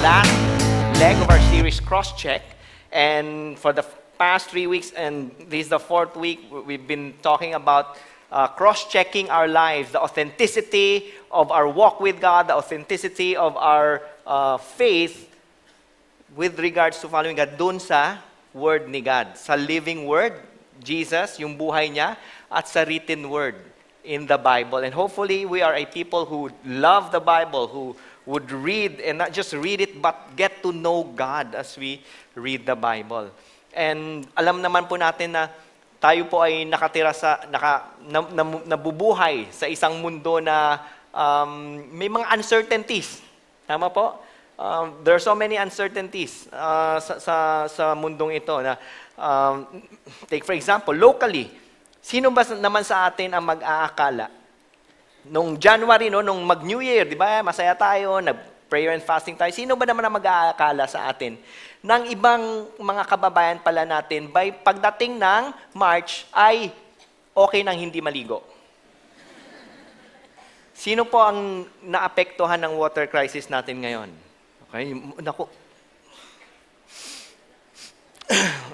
last leg of our series, Cross-Check. And for the past 3 weeks, and this is the 4th week, we've been talking about cross-checking our lives, the authenticity of our walk with God, the authenticity of our faith with regards to following God dun sa Word ni God. Sa living Word, Jesus, yung buhay niya, at sa written Word in the Bible. And hopefully, we are a people who love the Bible, who would read, and not just read it, but get to know God as we read the Bible. And alam naman po natin na tayo po ay nakatira sa, nabubuhay sa isang mundo na may mga uncertainties. Tama po? There are so many uncertainties sa mundong ito. Na, take for example, locally, sino ba naman sa atin ang mag-aakala? Nung January, nung mag-New Year, di ba, masaya tayo, nag-prayer and fasting tayo. Sino ba naman ang mag-aakala sa atin? Nang ibang mga kababayan pala natin, by pagdating ng March, ay okay nang hindi maligo. Sino po ang naapektuhan ng water crisis natin ngayon? Okay, naku.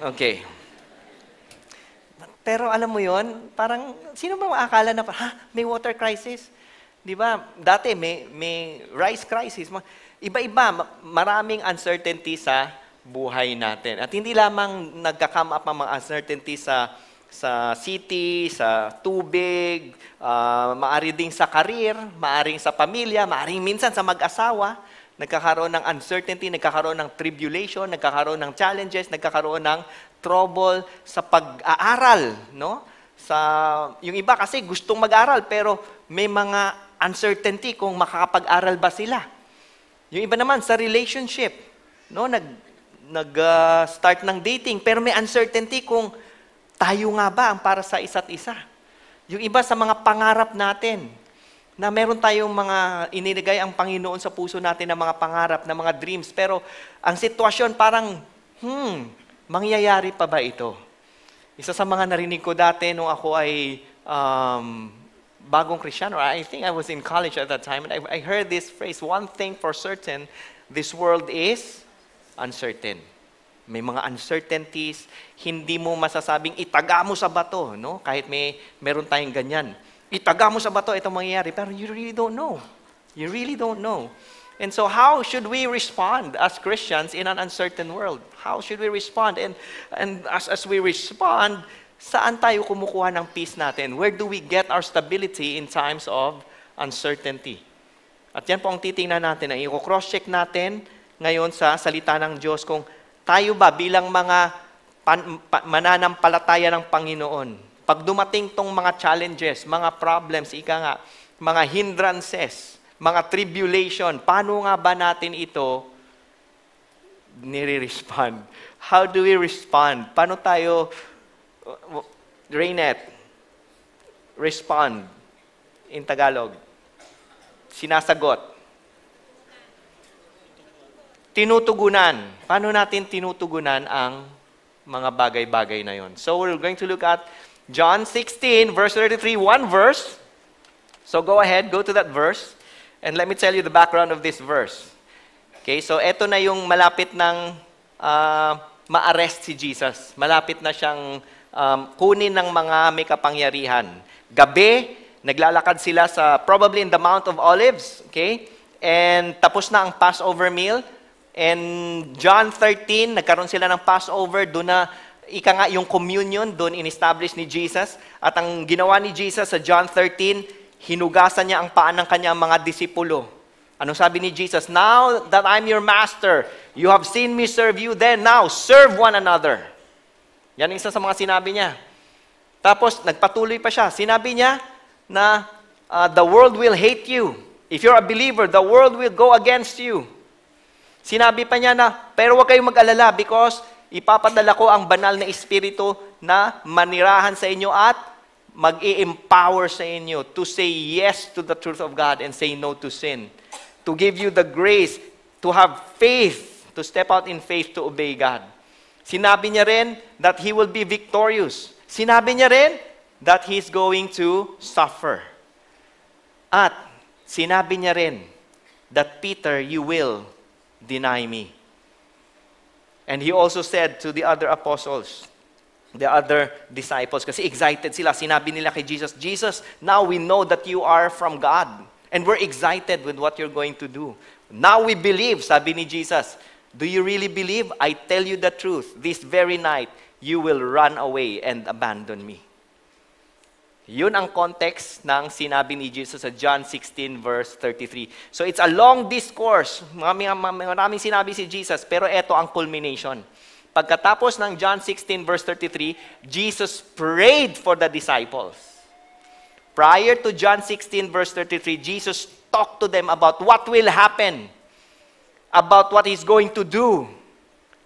Okay. Pero alam mo yon, parang, sino ba makakala na, may water crisis? Di ba? Dati may rice crisis. Iba-iba, maraming uncertainty sa buhay natin. At hindi lamang nagka-come up ang mga uncertainty sa city, sa tubig, maari ding sa career, maaring sa pamilya, maaring minsan sa mag-asawa. Nagkakaroon ng uncertainty, nagkakaroon ng tribulation, nagkakaroon ng challenges, nagkakaroon ng trouble sa pag-aaral, no? Yung iba kasi gustong mag-aral pero may mga uncertainty kung makakapag-aral ba sila. Yung iba naman sa relationship, no? Nag-start ng dating pero may uncertainty kung tayo nga ba ang para sa isa't isa. Yung iba sa mga pangarap natin, na meron tayong mga inilagay ang Panginoon sa puso natin na mga pangarap, na mga dreams, pero ang sitwasyon parang, mangyayari pa ba ito? Isa sa mga narinig ko dati nung ako ay bagong Kristiyano, I think I was in college at that time, and I heard this phrase, one thing for certain, this world is uncertain. May mga uncertainties, hindi mo masasabing itaga mo sa bato, no? Kahit meron tayong ganyan. Itaga mo sa bato, itong mangyayari, pero you really don't know. You really don't know. And so how should we respond as Christians in an uncertain world? How should we respond? And as we respond, saan tayo kumukuha ng peace natin? Where do we get our stability in times of uncertainty? At yan po ang titingnan natin, ang i-cross-check natin ngayon sa salita ng Diyos kung tayo ba bilang mga mananampalataya ng Panginoon, pag dumating tong mga challenges, mga problems, mga hindrances, mga tribulation, paano nga ba natin ito nire-respond? How do we respond? Paano tayo, Raynette, respond in Tagalog? Sinasagot. Tinutugunan. Paano natin tinutugunan ang mga bagay-bagay na yon? So we're going to look at John 16, verse 33, one verse. So go ahead, go to that verse. And let me tell you the background of this verse. Okay, so eto na yung malapit ng ma-arrest si Jesus. Malapit na siyang kunin ng mga may kapangyarihan. Gabi, naglalakad sila probably in the Mount of Olives. Okay? And tapos na ang Passover meal. And John 13, nagkaroon sila ng Passover. Doon na yung communion, doon in-establish ni Jesus. At ang ginawa ni Jesus sa John 13, hinugasan niya ang paa ng kanyang mga disipulo. Anong sabi ni Jesus? Now that I'm your master, you have seen me serve you, then now serve one another. Yan ang isa sa mga sinabi niya. Tapos, nagpatuloy pa siya. Sinabi niya na the world will hate you. If you're a believer, the world will go against you. Sinabi pa niya na, pero huwag kayong mag-alala because ipapadala ko ang banal na espiritu na manirahan sa inyo at mag-i-empower sa inyo to say yes to the truth of God and say no to sin. To give you the grace to have faith, to step out in faith to obey God. Sinabi niya rin that He will be victorious. Sinabi niya rin that He's going to suffer. At sinabi niya rin that Peter, you will deny me. And he also said to the other apostles, the other disciples, kasi excited sila, sinabi nila kay Jesus, Jesus, now we know that you are from God. And we're excited with what you're going to do. Now we believe, sabi ni Jesus. Do you really believe? I tell you the truth. This very night, you will run away and abandon me. Yun ang context ng sinabi ni Jesus sa John 16 verse 33. So it's a long discourse. Maraming sinabi si Jesus, pero ito ang culmination. Pagkatapos ng John 16 verse 33, Jesus prayed for the disciples. Prior to John 16 verse 33, Jesus talked to them about what will happen, about what He's going to do,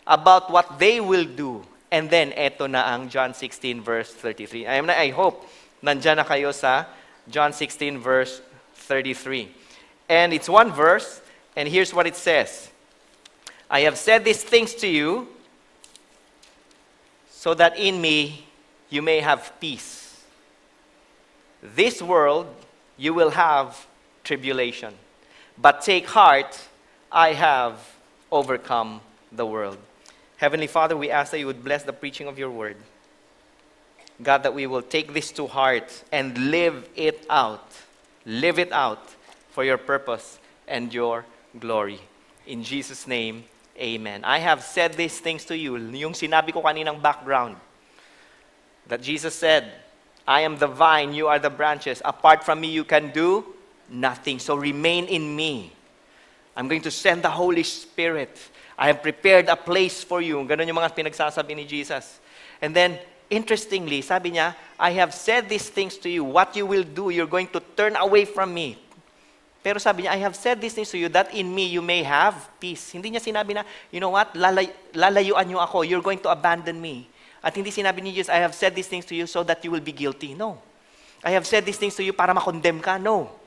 about what they will do. And then, eto na ang John 16 verse 33. I hope nandyan na kayo sa John 16 verse 33. And it's one verse, and here's what it says. I have said these things to you, so that in me you may have peace. This world you will have tribulation. But take heart, I have overcome the world. Heavenly Father, we ask that you would bless the preaching of your word. God, that we will take this to heart and live it out. Live it out for your purpose and your glory. In Jesus' name, amen. I have said these things to you. Yung sinabi ko kaninang background. That Jesus said, I am the vine, you are the branches. Apart from me, you can do nothing. So remain in me. I'm going to send the Holy Spirit. I have prepared a place for you. Ganun yung mga pinagsasabi ni Jesus. And then, interestingly, sabi niya, I have said these things to you. What you will do, you're going to turn away from me. Pero sabi niya, I have said these things to you that in me you may have peace. Hindi niya sinabi na, you know what, lalayuan niyo ako, you're going to abandon me. At hindi sinabi ni Jesus, I have said these things to you so that you will be guilty. No. I have said these things to you para makondem ka. No.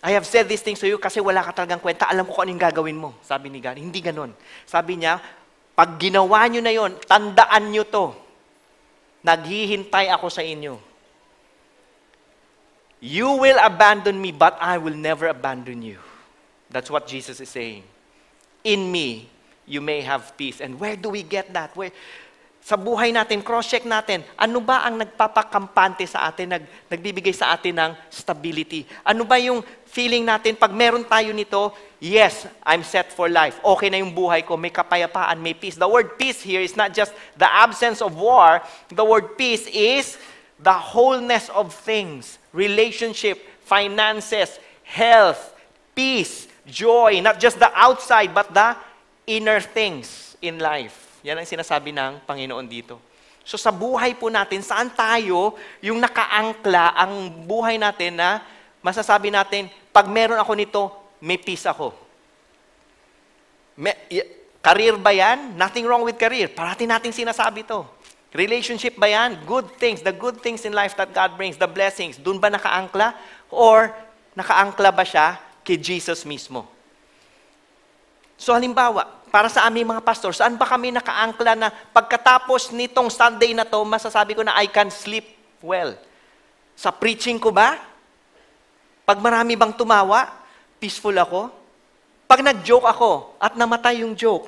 I have said these things to you kasi wala ka talagang kwenta. Alam ko kung anong gagawin mo. Sabi ni God. Hindi ganon. Sabi niya, pag ginawa nyo na yon, tandaan nyo to. Naghihintay ako sa inyo. You will abandon me, but I will never abandon you. That's what Jesus is saying. In me, you may have peace. And where do we get that? Sa buhay natin, cross-check natin, ano ba ang nagpapakampante sa atin, nagbibigay sa atin ng stability? Ano ba yung feeling natin, pag meron tayo nito, yes, I'm set for life. Okay na yung buhay ko, may kapayapaan, may peace. The word peace here is not just the absence of war. The word peace is the wholeness of things. Relationship, finances, health, peace, joy. Not just the outside, but the inner things in life. Yan ang sinasabi ng Panginoon dito. So sa buhay po natin, saan tayo yung nakaangkla ang buhay natin na masasabi natin, pag meron ako nito, may peace ako. Career ba yan? Nothing wrong with career. Parati natin sinasabi to. Relationship ba yan? Good things. The good things in life that God brings, the blessings. Doon ba nakaangkla? Or nakaangkla ba siya kay Jesus mismo? So halimbawa, para sa aming mga pastor, saan ba kami nakaangkla na pagkatapos nitong Sunday na to, masasabi ko na I can sleep well? Sa preaching ko ba? Pag marami bang tumawa, peaceful ako? Pag nag-joke ako at namatay yung joke,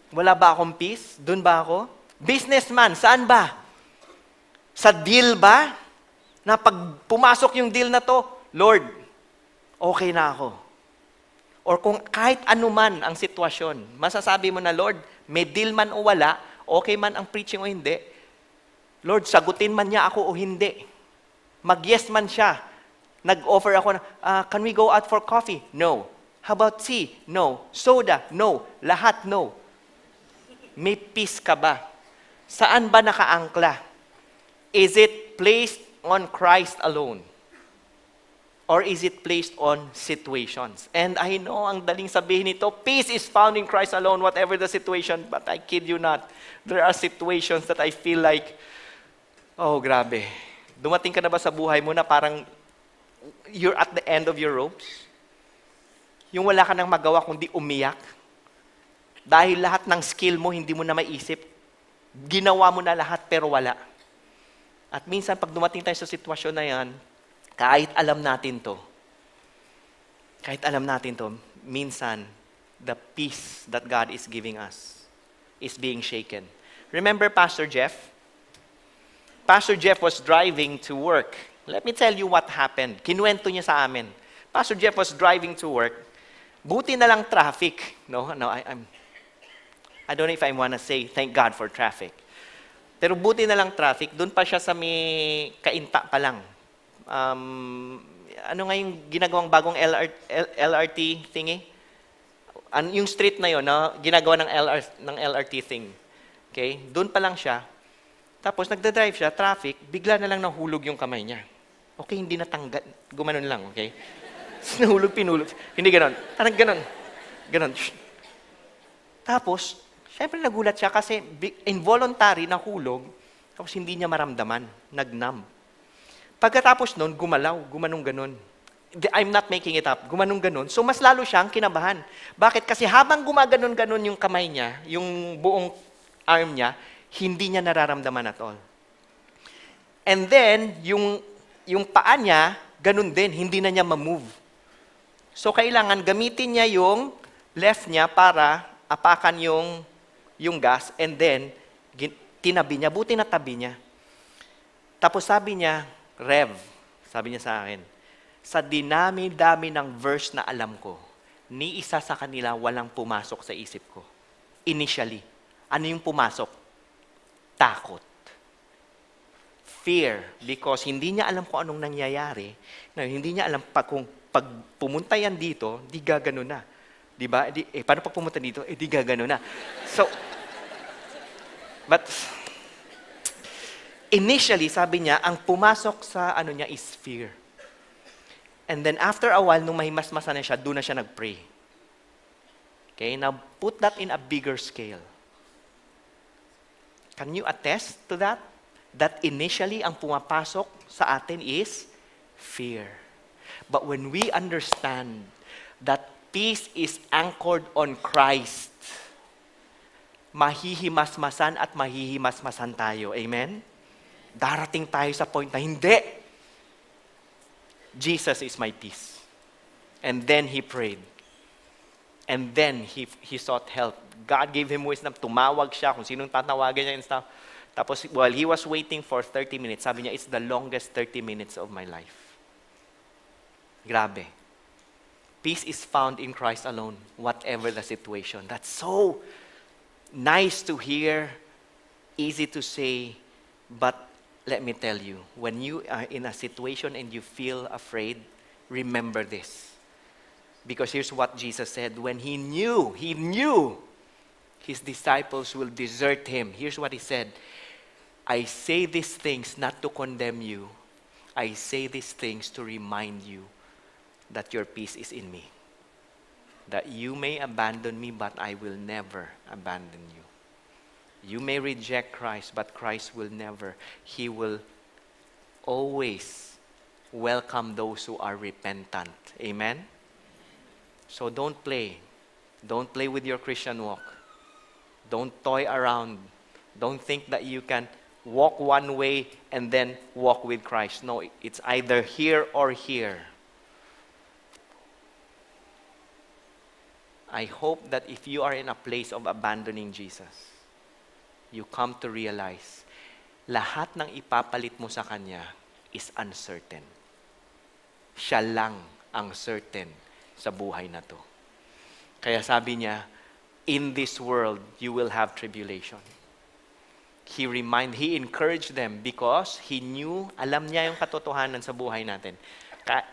wala ba akong peace? Doon ba ako? Businessman, saan ba? Sa deal ba? Na pag pumasok yung deal na to, Lord, okay na ako. Or kung kahit anuman ang sitwasyon, masasabi mo na, Lord, may deal man o wala, okay man ang preaching o hindi, Lord, sagutin man niya ako o hindi. Mag-yes man siya. Nag-offer ako na, can we go out for coffee? No. How about tea? No. Soda? No. Lahat no. May peace ka ba? Saan ba nakaangkla? Is it placed on Christ alone? Or is it placed on situations? And I know, ang daling sabihin nito, peace is found in Christ alone, whatever the situation. But I kid you not, there are situations that I feel like, oh, grabe. Dumating ka na ba sa buhay mo na parang you're at the end of your ropes? Yung wala ka nang magawa kundi umiyak? Dahil lahat ng skill mo, hindi mo na maisip. Ginawa mo na lahat pero wala. At minsan, pag dumating tayo sa sitwasyon na yan, kahit alam natin to, minsan, the peace that God is giving us is being shaken. Remember Pastor Jeff? Pastor Jeff was driving to work. Let me tell you what happened. Kinuwento niya sa amin. Pastor Jeff was driving to work. Buti na lang traffic. No, I don't know if I want to say thank God for traffic. Pero buti na lang traffic. Doon pa siya sa may kainta pa lang. Ano nga yung ginagawang bagong LRT thingy? Yung street na yun, no? Ginagawa ng LRT thing. Okay? Doon pa lang siya. Tapos nagda-drive siya, traffic, bigla na lang nahulog yung kamay niya. Okay, hindi natanggal. Gumanon lang, okay? Nahulog, pinulog. Hindi ganon. Parang ganon. Ganon. Tapos, syempre nagulat siya kasi involuntary nahulog, tapos hindi niya maramdaman. Nagnam. Pagkatapos nun, gumanong ganon. I'm not making it up. Gumanong ganon. So, mas lalo siyang kinabahan. Bakit? Kasi habang gumaganon-ganon yung kamay niya, yung buong arm niya, hindi niya nararamdaman at all. And then, yung paa niya, ganon din. Hindi na niya ma-move. So, kailangan gamitin niya yung left niya para apakan yung gas and then, tinabi niya. Buti na tabi niya. Tapos sabi niya, Rev, sabi niya sa akin, sa dinami-dami ng verse na alam ko, ni isa sa kanila walang pumasok sa isip ko. Initially. Ano yung pumasok? Takot. Fear. Because hindi niya alam kung anong nangyayari. Hindi niya alam kung pag pumunta yan dito, di gagano na. Di ba? Paano pag pumunta dito? Di gagano na. So, but, initially, sabi niya, ang pumasok sa ano niya is fear. And then after a while, nung mahimasmasan na siya, doon na siya nag-pray. Okay, now put that in a bigger scale. Can you attest to that? That initially, ang pumapasok sa atin is fear. But when we understand that peace is anchored on Christ, mahihimasmasan at mahihimasmasan tayo. Amen? Darating tayo sa point na hindi. Jesus is my peace. And then he prayed. And then he sought help. God gave him wisdom. Tumawag siya kung sinong tatawagan niya and stuff. Tapos while he was waiting for 30 minutes, sabi niya, it's the longest 30 minutes of my life. Grabe. Peace is found in Christ alone, whatever the situation. That's so nice to hear, easy to say, but let me tell you, when you are in a situation and you feel afraid, remember this. Because here's what Jesus said. When he knew his disciples will desert him. Here's what he said. I say these things not to condemn you. I say these things to remind you that your peace is in me. That you may abandon me, but I will never abandon you. You may reject Christ, but Christ will never. He will always welcome those who are repentant. Amen? So don't play. Don't play with your Christian walk. Don't toy around. Don't think that you can walk one way and then walk with Christ. No, it's either here or here. I hope that if you are in a place of abandoning Jesus, you come to realize, lahat ng ipapalit mo sa Kanya is uncertain. Siya lang ang certain sa buhay na to. Kaya sabi niya, in this world, you will have tribulation. He encouraged them because he knew, alam niya yung katotohanan sa buhay natin.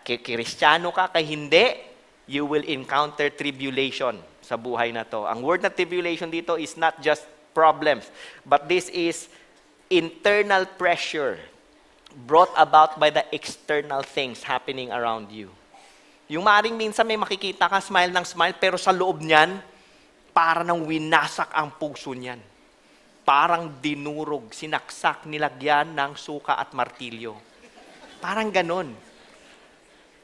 Kristiyano ka, kay hindi, you will encounter tribulation sa buhay na to. Ang word na tribulation dito is not just problems, but this is internal pressure brought about by the external things happening around you. Yung maaaring minsan may makikita ka, smile ng smile, pero sa loob niyan, para nang winasak ang puso niyan. Parang dinurog, sinaksak, nilagyan ng suka at martilyo. Parang ganon.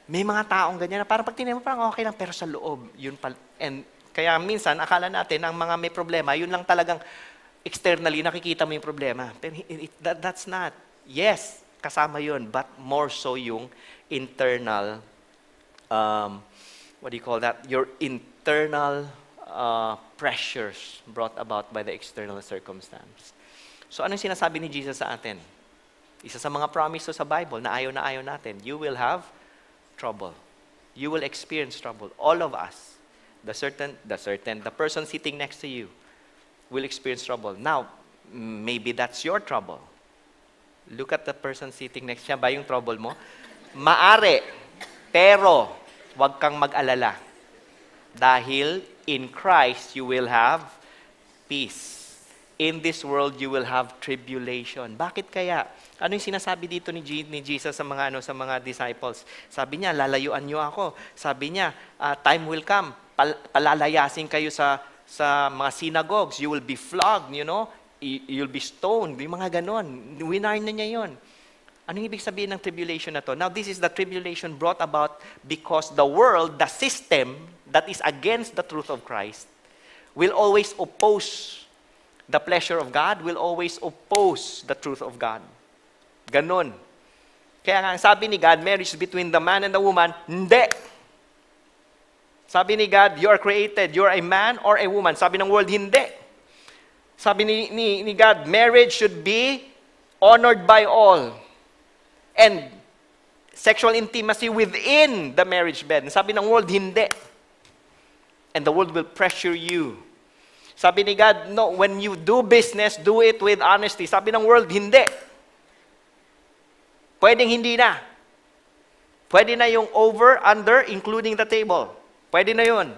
May mga taong ganyan na parang pag tinignan mo, parang okay lang, pero sa loob, yun pala. And kaya minsan, akala natin, ang mga may problema, yun lang talagang externally, nakikita mo yung problema. Pero that's not. Yes, kasama yun, but more so yung internal, what do you call that? Your internal pressures brought about by the external circumstance. So anong sinasabi ni Jesus sa atin? Isa sa mga promise sa Bible na ayaw natin, you will have trouble. You will experience trouble. All of us, the person sitting next to you will experience trouble. Now, maybe that's your trouble. Look at the person sitting next. Siya ba yung trouble mo? Maari, pero wag kang mag-alala. Dahil in Christ, you will have peace. In this world, you will have tribulation. Bakit kaya? Ano yung sinasabi dito ni Jesus sa mga disciples? Sabi niya, lalayuan niyo ako. Sabi niya, time will come. Palalayasin kayo sa mga synagogues. You will be flogged, you'll be stoned. Yung mga ganon. Winarn na niya yun. Anong ibig sabihin ng tribulation na to? Now, this is the tribulation brought about because the world, the system that is against the truth of Christ, will always oppose the pleasure of God, will always oppose the truth of God. Ganon. Kaya nga, sabi ni God, marriage between the man and the woman, hindi. Sabi ni God, you are created, you are a man or a woman. Sabi ng world, hindi. Sabi ni God, marriage should be honored by all. And sexual intimacy within the marriage bed. Sabi ng world, hindi. And the world will pressure you. Sabi ni God, no, when you do business, do it with honesty. Sabi ng world, hindi. Pwedeng hindi na. Pwede na yung over, under, including the table. Pwede na yun.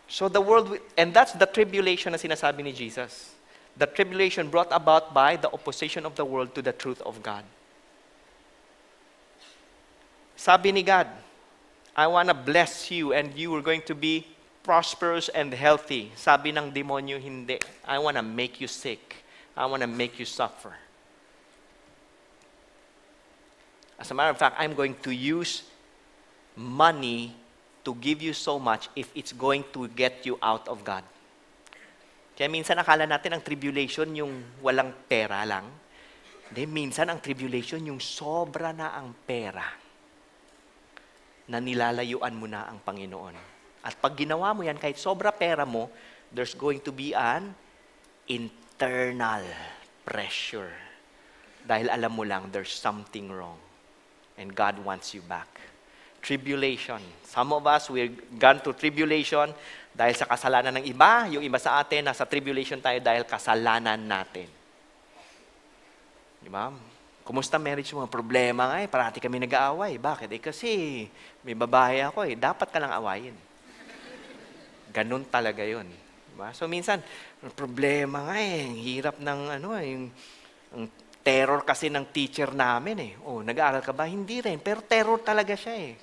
So the world, and that's the tribulation na sinasabi ni Jesus. The tribulation brought about by the opposition of the world to the truth of God. Sabi ni God, I want to bless you and you are going to be prosperous and healthy. Sabi ng demonyo, hindi. I want to make you sick. I want to make you suffer. As a matter of fact, I'm going to use money to give you so much if it's going to get you out of God. Kaya minsan akala natin ang tribulation yung walang pera lang. Hindi, minsan ang tribulation yung sobra na ang pera na nilalayuan mo na ang Panginoon. At pag ginawa mo yan, kahit sobra pera mo, there's going to be an internal pressure. Dahil alam mo lang, there's something wrong. And God wants you back. Tribulation. Some of us, we've gone to tribulation dahil sa kasalanan ng iba. Yung iba sa atin, nasa tribulation tayo dahil kasalanan natin. Di ba? Kumusta marriage mo? Problema nga parati kami nag-aaway. Bakit? Kasi may babae ako dapat ka lang awayin. Ganun talaga yun. Diba? So minsan, problema nga hirap ng ang terror kasi ng teacher namin nag-aaral ka ba? Hindi rin, pero terror talaga siya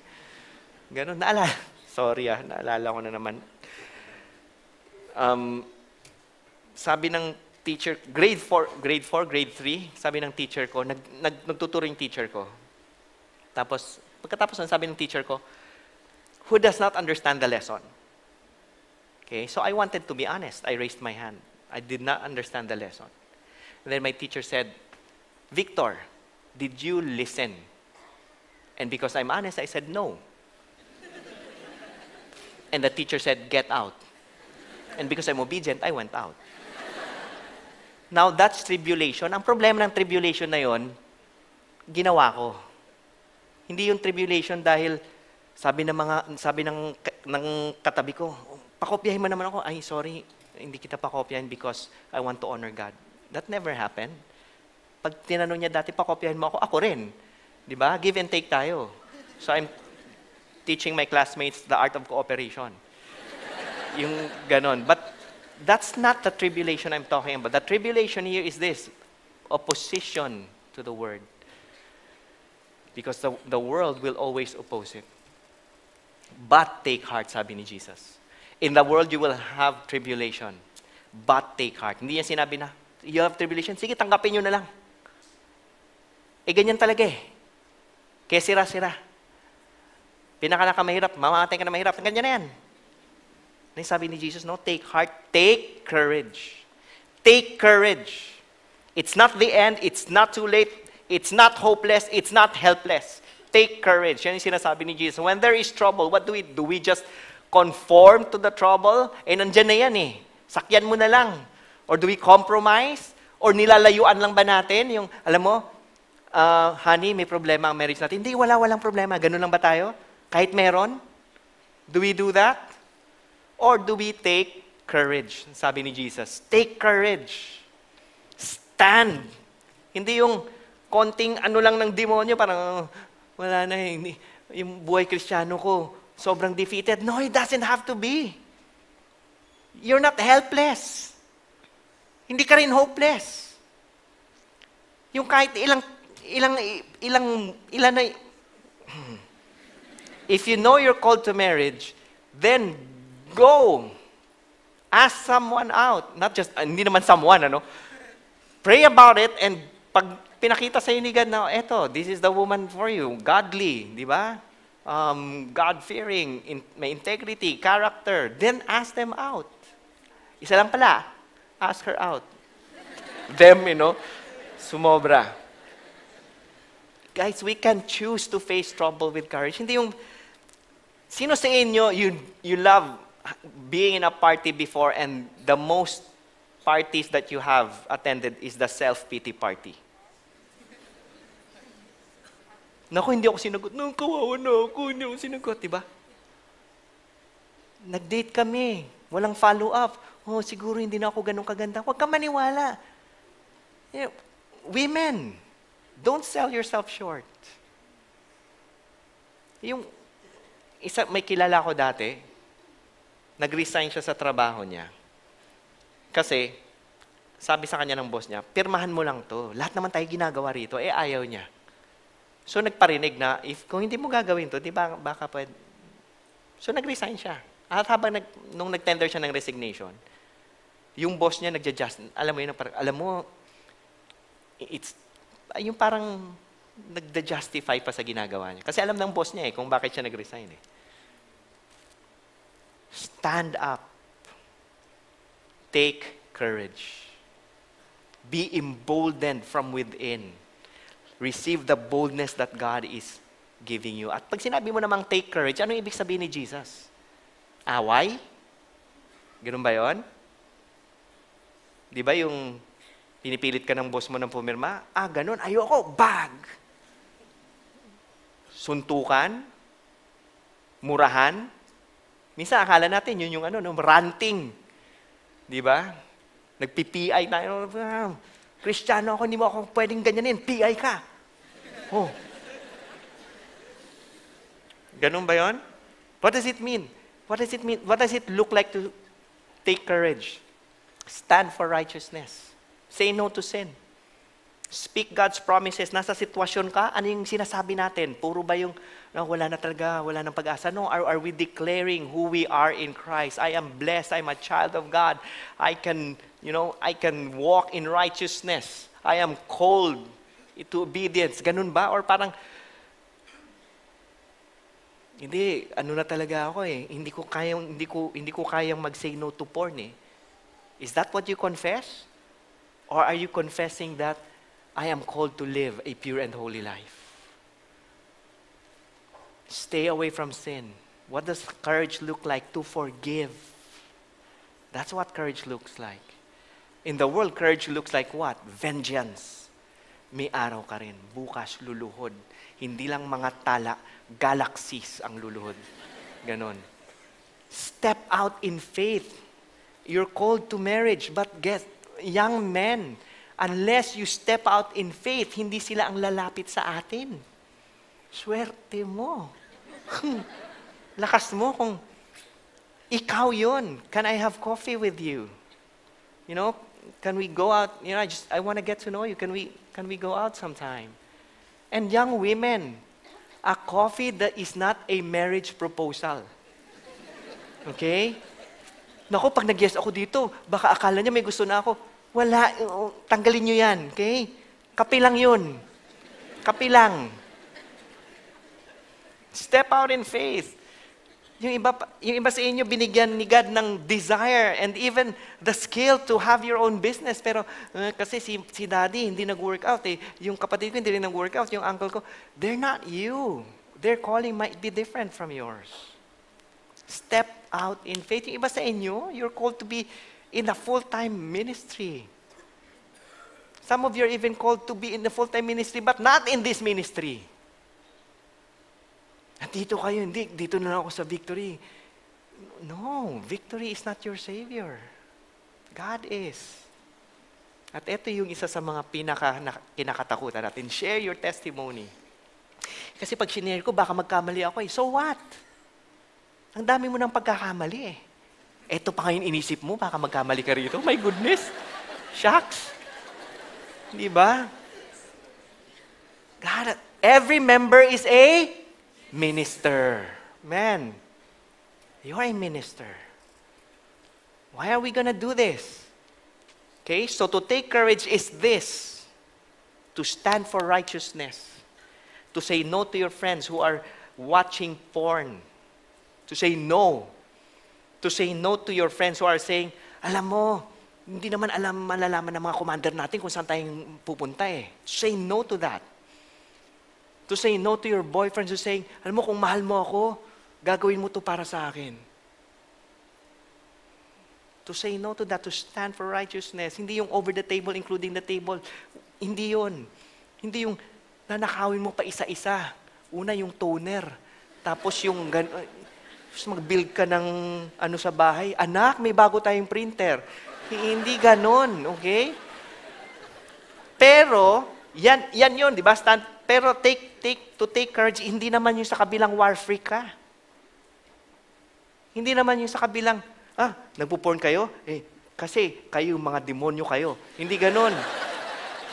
Ganun, naalala. Sorry naalala ko na naman. Sabi ng teacher, grade 4, grade 3, sabi ng teacher ko, nagtuturo yung teacher ko. Tapos, pagkatapos sabi ng teacher ko, who does not understand the lesson? Okay, so I wanted to be honest. I raised my hand. I did not understand the lesson. And then my teacher said, Victor, did you listen? And because I'm honest, I said no. And the teacher said, get out. And because I'm obedient, I went out. Now, that's tribulation. Ang problema ng tribulation na yon, ginawa ko. Hindi yung tribulation dahil sabi ng katabi ko, pakopyahin mo naman ako. Ay, sorry, hindi kita pakopyahin because I want to honor God. That never happened. Pag tinanong niya dati, pakopyahin mo ako rin. Di ba? Give and take tayo. So I'm teaching my classmates the art of cooperation. Yung ganon. But that's not the tribulation I'm talking about. The tribulation here is this, opposition to the word. Because the world will always oppose it. But take heart, sabi ni Jesus. In the world, you will have tribulation. But take heart. Hindi niya sinabi na, you have tribulation, sige, tanggapin nyo na lang. Ganyan talaga Kaya sira-sira. Pinaka-mahirap, mamamatay ka na mahirap, ganyan na yan. Sabi ni Jesus, no, take heart, take courage. Take courage. It's not the end, it's not too late, it's not hopeless, it's not helpless. Take courage. Yan yung sinasabi ni Jesus. When there is trouble, what do we do? We just conform to the trouble? Nandyan na yan eh. Sakyan mo na lang. Or do we compromise? Or nilalayuan lang ba natin? Yung, alam mo, honey, may problema ang marriage natin. Hindi, walang problema. Ganun lang ba tayo? Kahit meron? Do we do that? Or do we take courage? Sabi ni Jesus, take courage. Stand. Hindi yung konting ano lang ng demonyo, parang wala na yung buhay Kristiyano ko, sobrang defeated. No, it doesn't have to be. You're not helpless. Hindi ka rin hopeless. Yung kahit ilan na, if you know you're called to marriage, then go. Ask someone out. Not just, hindi naman someone, ano? Pray about it, and pag pinakita sa ni God na, eto, this is the woman for you. Godly, di ba? God-fearing, may integrity, character. Then ask them out. Isa lang pala, ask her out. Them, sumobra. Guys, we can choose to face trouble with courage. Hindi yung, sino sa inyo, you love being in a party before and the most parties that you have attended is the self-pity party? Naku, hindi ako sinagot. No, kawawa na ako. Hindi ako sinagot, diba? Nag-date kami. Walang follow-up. Oh, siguro hindi na ako ganun kaganda. Huwag ka maniwala. Women, don't sell yourself short. Yung may kilala ko dati, nag-resign siya sa trabaho niya. Kasi, sabi sa kanya ng boss niya, pirmahan mo lang to. Lahat naman tayo ginagawa rito. Ayaw niya. So, nagparinig na, kung hindi mo gagawin to, di ba, baka pwede. So, nag-resign siya. At habang nung nag-tender siya ng resignation, yung boss niya nagja-just, alam mo, yung parang nagda-justify pa sa ginagawa niya. Kasi alam ng boss niya kung bakit siya nag-resign Stand up. Take courage. Be emboldened from within. Receive the boldness that God is giving you. At pag sinabi mo namang take courage, ano ibig sabihin ni Jesus? Away? Ganun ba yun? Di ba yung pinipilit ka ng boss mo ng pumirma? Ganun. Ayoko. Bag! Suntukan? Murahan? Minsan akala natin yun yung ranting. Di ba? Nagpi-PI tayo. Kristiyano ako, hindi mo ako pwedeng ganyanin. PI ka. Oh. Ganun ba yun? What does it mean? What does it mean? What does it look like to take courage? Stand for righteousness. Say no to sin. Speak God's promises. Nasa sitwasyon ka, ano yung sinasabi natin? Puro ba yung, wala na talaga, wala nang pag-asa? No, are we declaring who we are in Christ? I am blessed. I'm a child of God. I can walk in righteousness. I am called to obedience. Ganun ba? Or parang, hindi, na talaga ako Hindi ko kayang mag-say no to porn Is that what you confess? Or are you confessing that I am called to live a pure and holy life? Stay away from sin. What does courage look like? To forgive. That's what courage looks like. In the world, courage looks like what? Vengeance. May araw ka rin. Bukas, luluhod. Hindi lang mga tala, galaxies ang luluhod. Ganon. Step out in faith. You're called to marriage, but young men, unless you step out in faith, hindi sila ang lalapit sa atin. Swerte mo. Lakas mo kung ikaw yun. Can I have coffee with you? Can we go out? I want to get to know you. Can we go out sometime? And young women, a coffee that is not a marriage proposal. Okay? Naku, pag nag-yes ako dito, baka akala niya may gusto na ako. Wala, tanggalin niyo yan, okay? Kape lang yun. Kape lang. Step out in faith. Yung iba sa inyo, binigyan ni God ng desire and even the skill to have your own business. Pero kasi si daddy hindi nag-work out eh. Yung kapatid ko hindi rin nag-work out. Yung uncle ko, they're not you. Their calling might be different from yours. Step out in faith. Yung iba sa inyo, you're called to be in a full-time ministry. Some of you are even called to be in the full-time ministry but not in this ministry. At dito kayo, hindi, dito na ako sa victory. No, victory is not your Savior. God is. At ito yung isa sa mga kinakatakutan natin. Share your testimony. Kasi pag sinare ko, baka magkamali ako eh. So what? Ang dami mo ng pagkakamali eh. Ito pa ngayon inisip mo, baka magkamali ka rito. My goodness. Shucks. Di ba? God, every member is a minister. Man, you are a minister. Why are we gonna do this? Okay, so to take courage is this. To stand for righteousness. To say no to your friends who are watching porn. To say no. To say no to your friends who are saying, alam mo, hindi naman malalaman ng mga commander natin kung saan tayong pupunta eh. Say no to that. To say no to your boyfriends who's saying, alam mo, kung mahal mo ako, gagawin mo to para sa akin. To say no to that, to stand for righteousness. Hindi yung over the table, including the table. Hindi yun. Hindi yung nanakawin mo pa isa-isa. Una yung toner. Tapos yung mag-build ka ng ano sa bahay. Anak, may bago tayong printer. Hindi ganon, okay? Pero, yan yun, di ba? Pero to take courage, hindi naman yung sa kabilang war freak ka. Hindi naman yung sa kabilang, nagpo-porn kayo? Kasi kayo, mga demonyo kayo. Hindi ganon.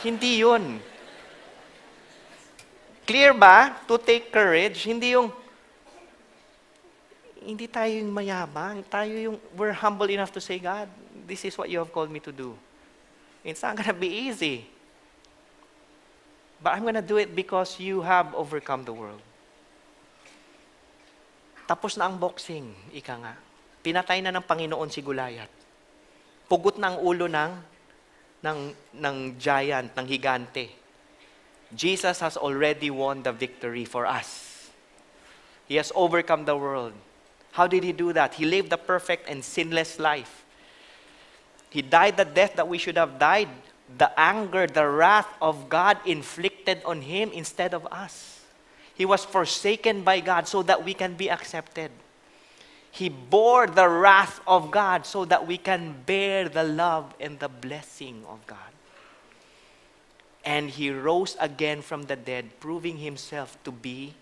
Hindi yun. Clear ba? To take courage, hindi tayo yung mayabang. We're humble enough to say, God, this is what you have called me to do. It's not gonna be easy. But I'm gonna do it because you have overcome the world. Tapos na ang boxing, ika nga. Pinatay na ng Panginoon si Goliath. Pugot na ang ulo ng giant, ng higante. Jesus has already won the victory for us. He has overcome the world. How did He do that? He lived a perfect and sinless life. He died the death that we should have died. The anger, the wrath of God inflicted on Him instead of us. He was forsaken by God so that we can be accepted. He bore the wrath of God so that we can bear the love and the blessing of God. And He rose again from the dead, proving Himself to be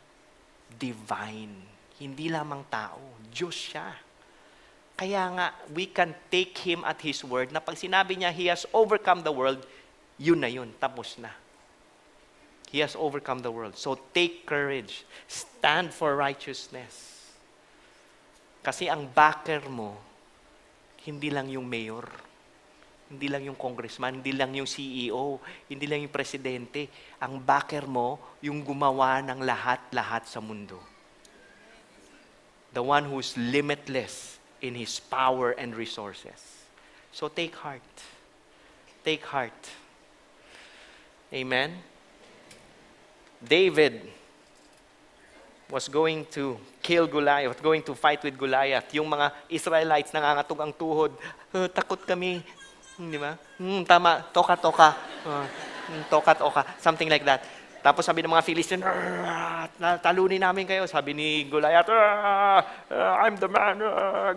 divine. Hindi lamang tao, Diyos siya. Kaya nga, we can take Him at His word na pag sinabi niya, He has overcome the world, yun na yun, tapos na. He has overcome the world. So take courage. Stand for righteousness. Kasi ang backer mo, hindi lang yung mayor, hindi lang yung congressman, hindi lang yung CEO, hindi lang yung presidente. Ang backer mo, yung gumawa ng lahat-lahat sa mundo. The one who's limitless in His power and resources. So take heart. Take heart. Amen? David was going to kill Goliath, going to fight with Goliath. Yung mga Israelites nangangatog ang tuhod. Takot kami. Di ba? Tama, toka-toka. Toka-toka. Something like that. Tapos sabi ng mga Philistine, talunin namin kayo. Sabi ni Goliath, I'm the man.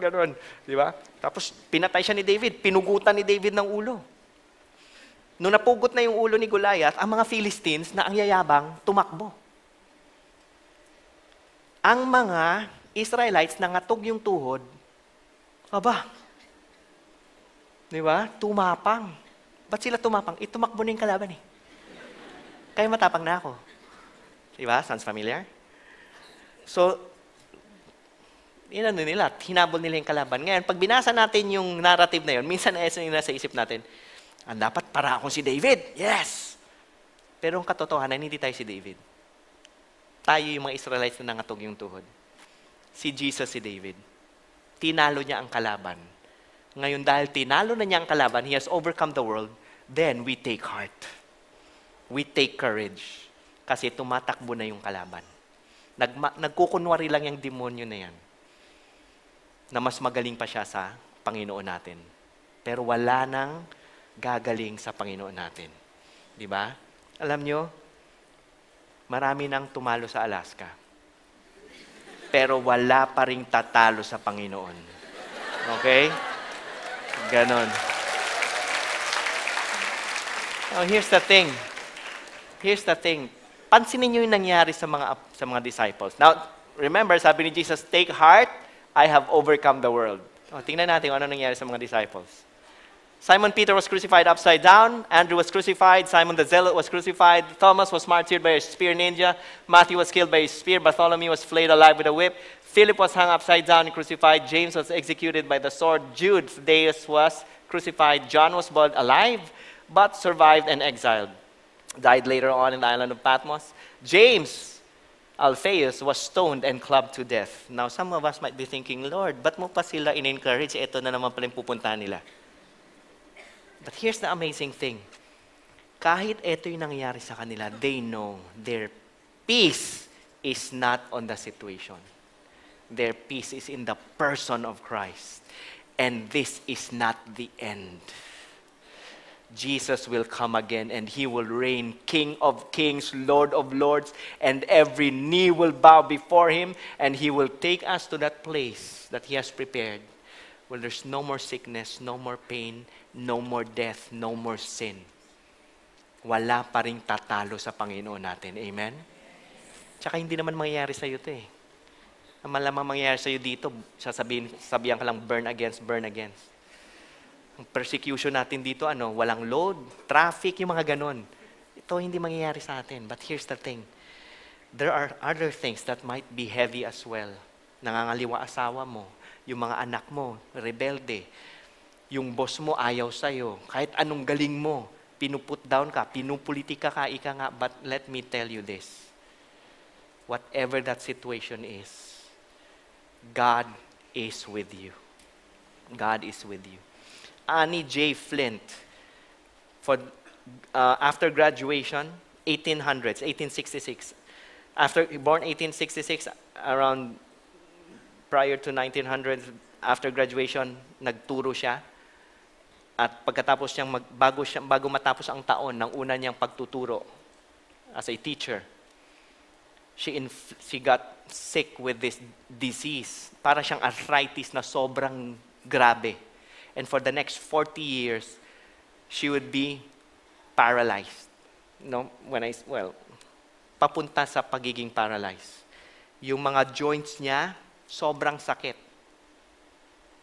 Ganon. Di ba? Tapos pinatay siya ni David. Pinugutan ni David ng ulo. Nung napugot na yung ulo ni Goliath, ang mga Philistines na ang yayabang, tumakbo. Ang mga Israelites na ngatog yung tuhod, di ba? Tumapang. Ba't sila tumapang? Tumakbo na yung kalaban eh. Kaya matapang na ako. Di ba? Sounds familiar? So, hinabol nila yung kalaban. Ngayon, pag binasa natin yung narrative na yun, minsan nasa isip natin, dapat para akong si David. Yes! Pero ang katotohanan, hindi tayo si David. Tayo yung mga Israelites na nangatog yung tuhod. Si Jesus, si David. Tinalo niya ang kalaban. Ngayon dahil tinalo na niya ang kalaban, he has overcome the world, then we take heart. We take courage. Kasi tumatakbo na yung kalaban. Nagkukunwari lang yung demonyo na yan. Na mas magaling pa siya sa Panginoon natin. Pero wala nang gagaling sa Panginoon natin. Di ba? Alam nyo, marami nang tumalo sa Alaska. Pero wala pa ring tatalo sa Panginoon. Okay? Ganon. Now, here's the thing. Here's the thing. Pansinin niyo yung nangyari sa mga disciples. Now, remember, sabi ni Jesus, take heart, I have overcome the world. Tingnan natin kung ano nangyari sa mga disciples. Simon Peter was crucified upside down. Andrew was crucified. Simon the Zealot was crucified. Thomas was martyred by a spear ninja. Matthew was killed by a spear. Bartholomew was flayed alive with a whip. Philip was hung upside down and crucified. James was executed by the sword. Jude Thaddeus was crucified. John was boiled alive, but survived and exiled. Died later on in the island of Patmos. James Alphaeus was stoned and clubbed to death. Now, some of us might be thinking, Lord, ba't mo pa sila in-encourage? Ito na naman pala yung pupuntahan nila. But here's the amazing thing. Kahit ito yung nangyayari sa kanila, they know their peace is not on the situation. Their peace is in the person of Christ. And this is not the end. Jesus will come again and He will reign King of kings, Lord of lords, and every knee will bow before Him, and He will take us to that place that He has prepared, where there's no more sickness, no more pain, no more death, no more sin. Wala pa ring tatalo sa Panginoon natin. Amen? Tsaka hindi naman mangyayari sa'yo ito eh. Ang malamang mangyayari sa'yo dito, sabihan ka lang, burn against, burn against. Ang persecution natin dito, walang load, traffic, yung mga ganon. Ito hindi mangyayari sa atin. But here's the thing. There are other things that might be heavy as well. Nangangaliwa asawa mo, yung mga anak mo, rebelde, yung boss mo ayaw sa'yo, kahit anong galing mo, pinuput down ka, pinupolitika ka, ika nga, but let me tell you this. Whatever that situation is, God is with you. God is with you. Annie J. Flint, after graduation, 1866, born 1866, around prior to 1900, after graduation, nagturo siya. At pagkatapos niyang bago matapos ang taon ng una niyang pagtuturo as a teacher, she got sick with this disease. Para siyang arthritis na sobrang grabe. And for the next 40 years, she would be paralyzed. Papunta sa pagiging paralyzed. Yung mga joints niya, sobrang sakit.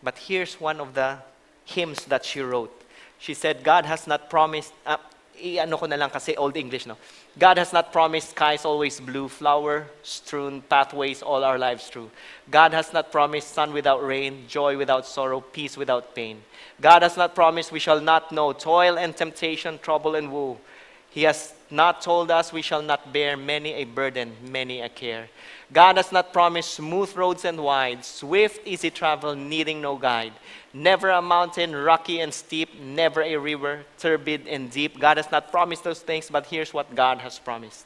But here's one of the hymns that she wrote. She said, God has not promised, ko na lang kasi Old English, no? God has not promised skies always blue, flower-strewn pathways all our lives through. God has not promised sun without rain, joy without sorrow, peace without pain. God has not promised we shall not know toil and temptation, trouble and woe. He has not told us we shall not bear many a burden, many a care. God has not promised smooth roads and wide, swift, easy travel, needing no guide. Never a mountain rocky and steep, never a river turbid and deep. God has not promised those things, but here's what God has promised.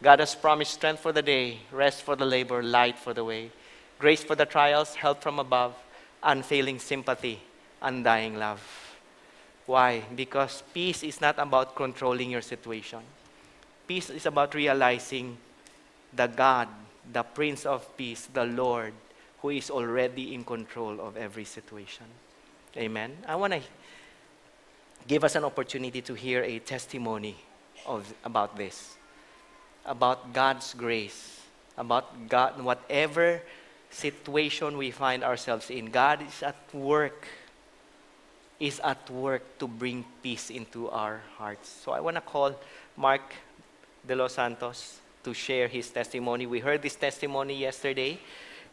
God has promised strength for the day, rest for the labor, light for the way, grace for the trials, help from above, unfailing sympathy, undying love. Why? Because peace is not about controlling your situation. Peace is about realizing the God, the Prince of Peace, the Lord, who is already in control of every situation. Amen? I want to give us an opportunity to hear a testimony about this, about God's grace, about God, whatever situation we find ourselves in, God is at work to bring peace into our hearts. So I want to call Mark De Los Santos to share his testimony. We heard this testimony yesterday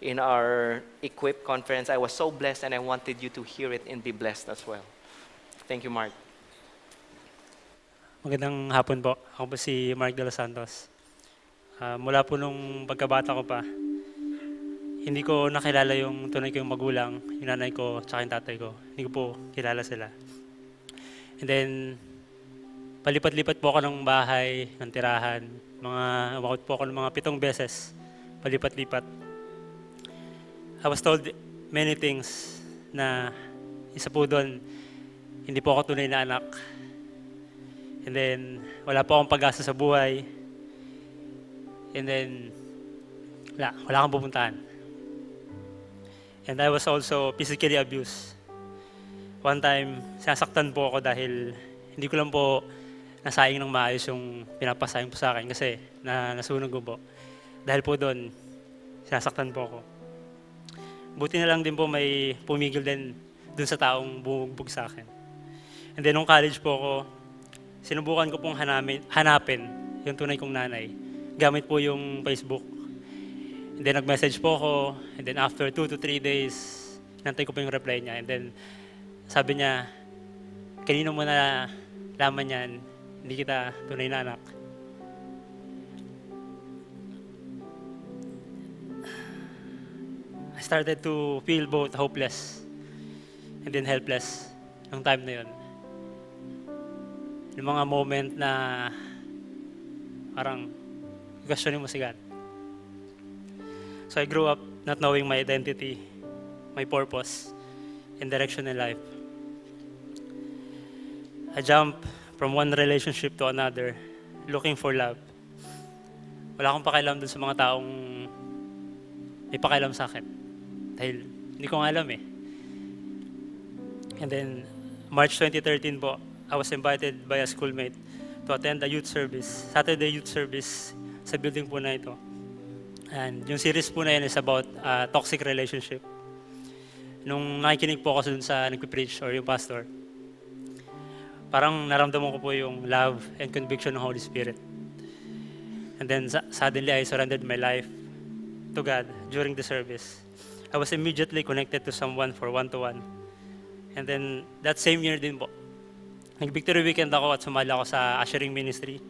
in our Equip conference. I was so blessed and I wanted you to hear it and be blessed as well. Thank you, Mark. Magandang hapon po. Ako po si Mark De Los Santos. Mula po nung pagkabata ko pa, hindi ko nakilala yung tunay kong magulang, yung nanay ko, tsaka yung tatay ko. Hindi ko po kilala sila. And then, palipat-lipat po ako ng bahay, ng tirahan. Umakot po ako ng mga 7 beses. Palipat-lipat. I was told many things na isa po doon, hindi po ako tunay na anak. And then, wala po akong pag-asa sa buhay. And then, wala akong pupuntahan. And I was also physically abused. One time, sinasaktan po ako dahil hindi ko lang po nasayang ng maayos yung pinapasayang po sa akin kasi nasunog ko po. Dahil po doon, sinasaktan po ako. Buti na lang din po may pumigil din dun sa taong bumugbog sa akin. And then nung college po ako, sinubukan ko pong hanapin yung tunay kong nanay. Gamit po yung Facebook. And then nag-message po ako, and then after 2 to 3 days, nantay ko po yung reply niya. And then sabi niya, kanino mo na laman yan, hindi kita tunay na anak. I started to feel both hopeless and then helpless nung time na yun. Yung mga moment na parang questionin mo si God. So I grew up not knowing my identity, my purpose, and direction in life. I jumped from one relationship to another, looking for love. Wala akong pakialam dun sa mga taong may pakialam sa akin. Dahil hindi ko nga alam eh. And then, March 2013 po, I was invited by a schoolmate to attend a youth service, Saturday youth service sa building po na ito. And yung series po na yun is about toxic relationship. Nung nakikinig po ako dun sa nagpipreach or yung pastor, parang naramdaman ko po yung love and conviction ng Holy Spirit. And then suddenly I surrendered my life to God during the service. I was immediately connected to someone for one-to-one. And then that same year din po, nag-Victory Weekend ako at sumali ako sa ushering ministry.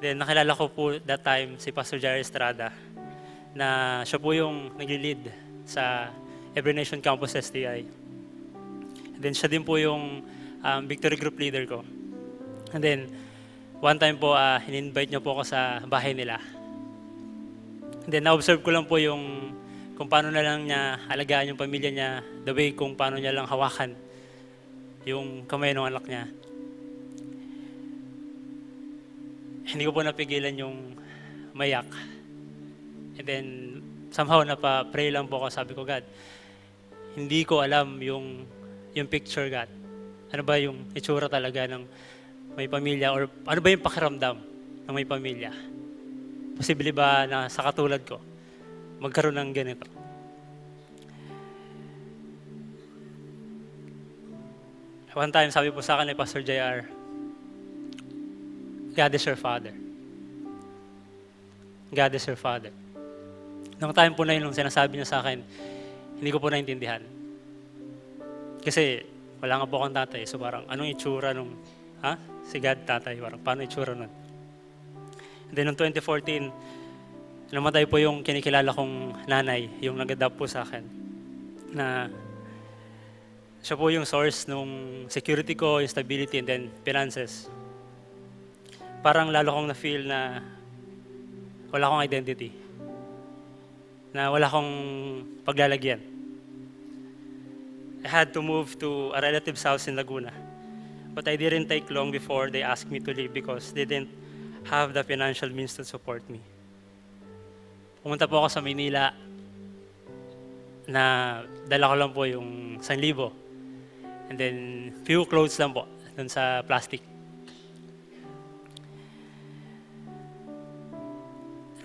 Then nakilala ko po that time si Pastor Jerry Estrada, na siya po yung nag-lead sa Every Nation Campus STI. And then siya din po yung Victory Group leader ko. And then, one time po, in-invite niya po ako sa bahay nila. And then, na-observe ko lang po yung kung paano na lang niya alagaan yung pamilya niya, the way kung paano niya lang hawakan yung kamay ng anak niya. Hindi ko po napigilan yung mayak. And then, somehow napa-pray lang po ako. Sabi ko, God, hindi ko alam yung picture, God. Ano ba yung itsura talaga ng may pamilya or ano ba yung pakiramdam ng may pamilya? Posible ba na sa katulad ko, magkaroon ng ganito? One time, sabi po sa akin ni Pastor JR, God is your Father. God is your Father. Nung time po na yun, nung sinasabi niya sa akin, hindi ko po naintindihan. Kasi wala nga po akong tatay. So parang, anong itsura nung, si God tatay, parang, paano itsura nun? And then noong 2014, namatay po yung kinikilala kong nanay, yung nag-adopt po sa akin, na siya po yung source nung security ko, yung stability, and then finances. Parang lalo kong na-feel na wala akong identity, na wala akong paglalagyan. I had to move to a relative's house in Laguna. But I didn't take long before they asked me to leave because they didn't have the financial means to support me. Pumunta po ako sa Maynila na dala ko lang po yung 1,000. And then, few clothes lang po dun sa plastic.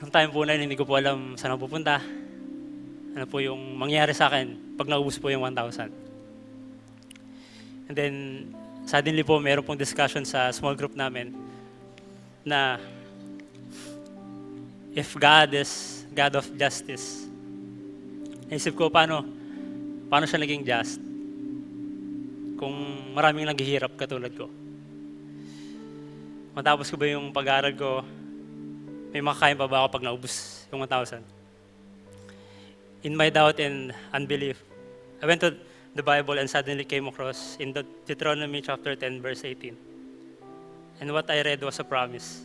Nung time po na yun, hindi ko po alam saan ako pupunta. Ano po yung mangyayari sa akin pag naubos po yung 1,000. And then, suddenly po, meron pong discussion sa small group namin na if God is God of justice, naisip ko paano siya naging just kung maraming naghihirap katulad ko. Matapos ko ba yung pag-aaral ko, may makakain pa ba ako pag naubos yung 1,000? in my doubt and unbelief, I went to the Bible and suddenly came across in the Deuteronomy chapter 10, verse 18. And what I read was a promise.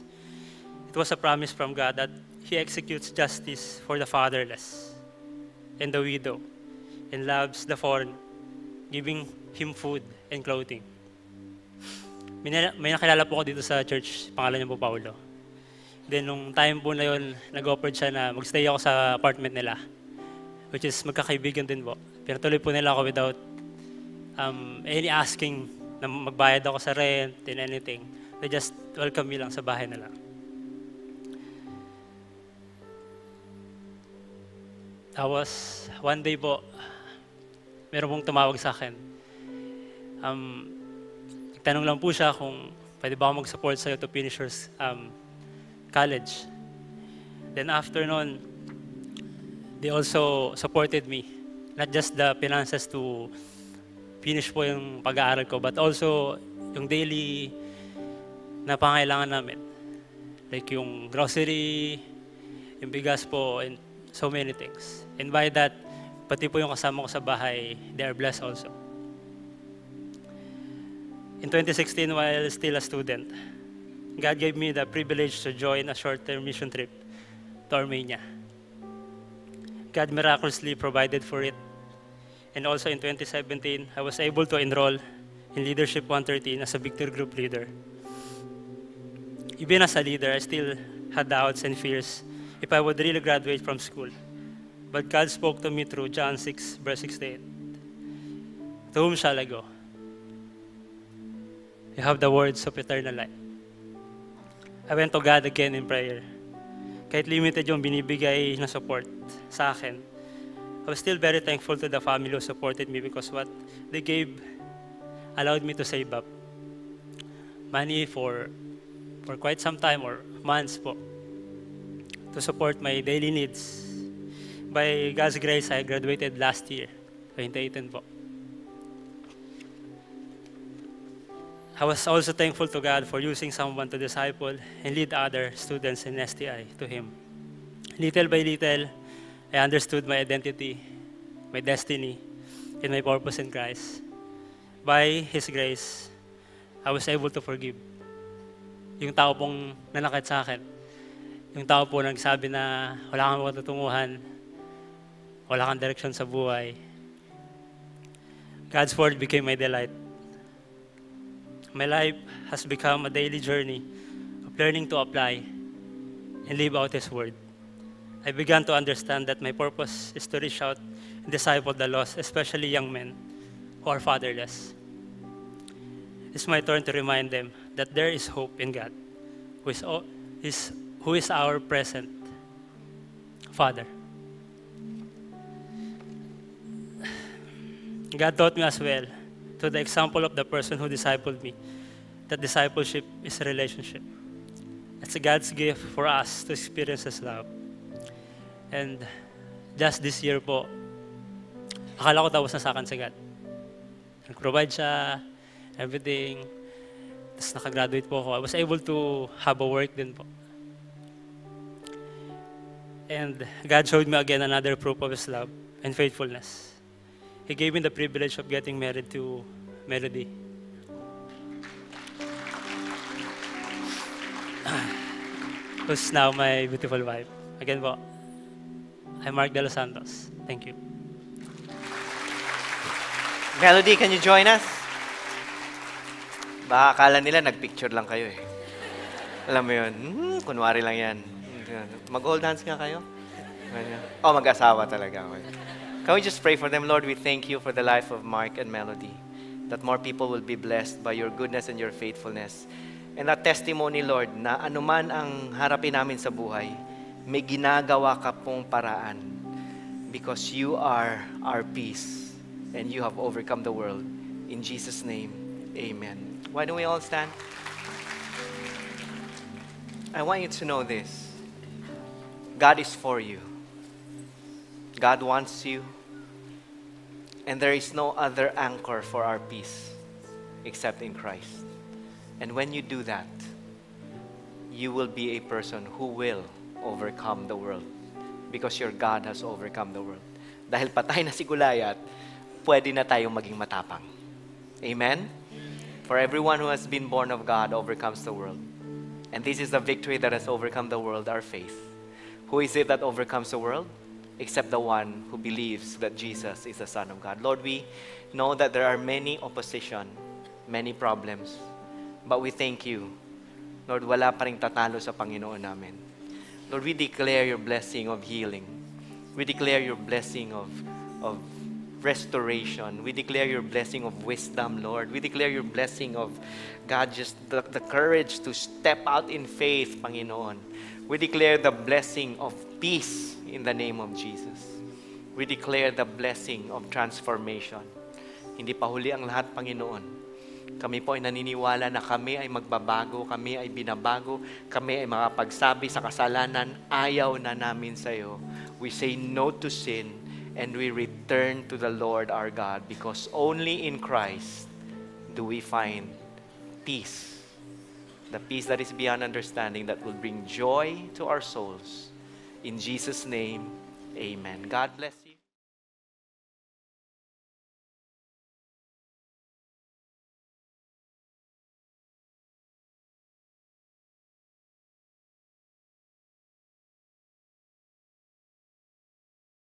It was a promise from God that He executes justice for the fatherless and the widow and loves the foreigner, giving him food and clothing. May nakilala po ako dito sa church, pangalan niya po Paulo. Then, nung time po na yun, nag-offered siya na mag-stay ako sa apartment nila, which is magkakaibigan din po. Pinatuloy po nila ako without any asking na magbayad ako sa rent and anything. They just welcome me lang sa bahay nila. Tapos, one day po, meron pong tumawag sa akin. Nagtanong lang po siya kung pwede ba ako mag-support sa'yo to finish your college. Then after nun, they also supported me. Not just the finances to finish po yung pag-aaral ko, but also yung daily na pangailangan namin. Like yung grocery, yung bigas po, and so many things. And by that, pati po yung kasama ko sa bahay, they are blessed also. In 2016, while still a student, God gave me the privilege to join a short-term mission trip to Armenia. God miraculously provided for it. And also in 2017, I was able to enroll in Leadership 113 as a Victory Group leader. Even as a leader, I still had doubts and fears if I would really graduate from school. But God spoke to me through John 6, verse 68. To whom shall I go? You have the words of eternal life. I went to God again in prayer. Kahit limited yung binibigay na support sa akin, I was still very thankful to the family who supported me because what they gave allowed me to save up money for quite some time or months po to support my daily needs. By God's grace, I graduated last year, 2018 po. I was also thankful to God for using someone to disciple and lead other students in STI to Him. Little by little, I understood my identity, my destiny, and my purpose in Christ. By His grace, I was able to forgive. Yung tao pong nanakit sa akin, yung tao po nagsabi na wala kang matutunguhan, wala kang direksyon sa buhay. God's word became my delight. My life has become a daily journey of learning to apply and live out His word. I began to understand that my purpose is to reach out and disciple the lost, especially young men who are fatherless. It's my turn to remind them that there is hope in God, who is our present Father. God taught me as well, to the example of the person who discipled me, that discipleship is a relationship. It's God's gift for us to experience His love. And just this year po, akala ko tapos na sa akin si God. Nag-provide siya, everything. Tapos nakagraduate po ako. I was able to have a work din po. And God showed me again another proof of His love and faithfulness. He gave me the privilege of getting married to Melody. Who's now my beautiful wife. Again po, I'm Mark De Los Santos. Thank you. Melody, can you join us? Baka akala nila nagpicture lang kayo eh. Alam mo yun, kunwari lang yan. Mag-hold hands nga kayo. Oh, mag-asawa talaga. Okay. Can we just pray for them? Lord, we thank you for the life of Mark and Melody, that more people will be blessed by your goodness and your faithfulness. And that testimony, Lord, na anuman ang harapin namin sa buhay, may ginagawa ka pong paraan because you are our peace and you have overcome the world. In Jesus' name, amen. Why don't we all stand? I want you to know this. God is for you. God wants you. And there is no other anchor for our peace except in Christ. And when you do that, you will be a person who will overcome the world because your God has overcome the world. dahil patay na si Goliath, pwede na tayong maging matapang. Amen? For everyone who has been born of God overcomes the world. And this is the victory that has overcome the world, our faith. Who is it that overcomes the world? Except the one who believes that Jesus is the Son of God. Lord, we know that there are many opposition, many problems. But we thank you. Lord, wala pa ring tatalo sa Panginoon namin. Lord, we declare your blessing of healing. We declare your blessing of restoration. We declare your blessing of wisdom, Lord. We declare your blessing of, God, just the courage to step out in faith, Panginoon. We declare the blessing of peace in the name of Jesus. We declare the blessing of transformation. Hindi pa huli ang lahat, Panginoon. Kami po ay naniniwala na kami ay magbabago, kami ay binabago, kami ay makapagsabi sa kasalanan, ayaw na namin sa iyo. We say no to sin, and we return to the Lord our God, because only in Christ do we find peace. The peace that is beyond understanding, that will bring joy to our souls. In Jesus' name, amen. God bless you.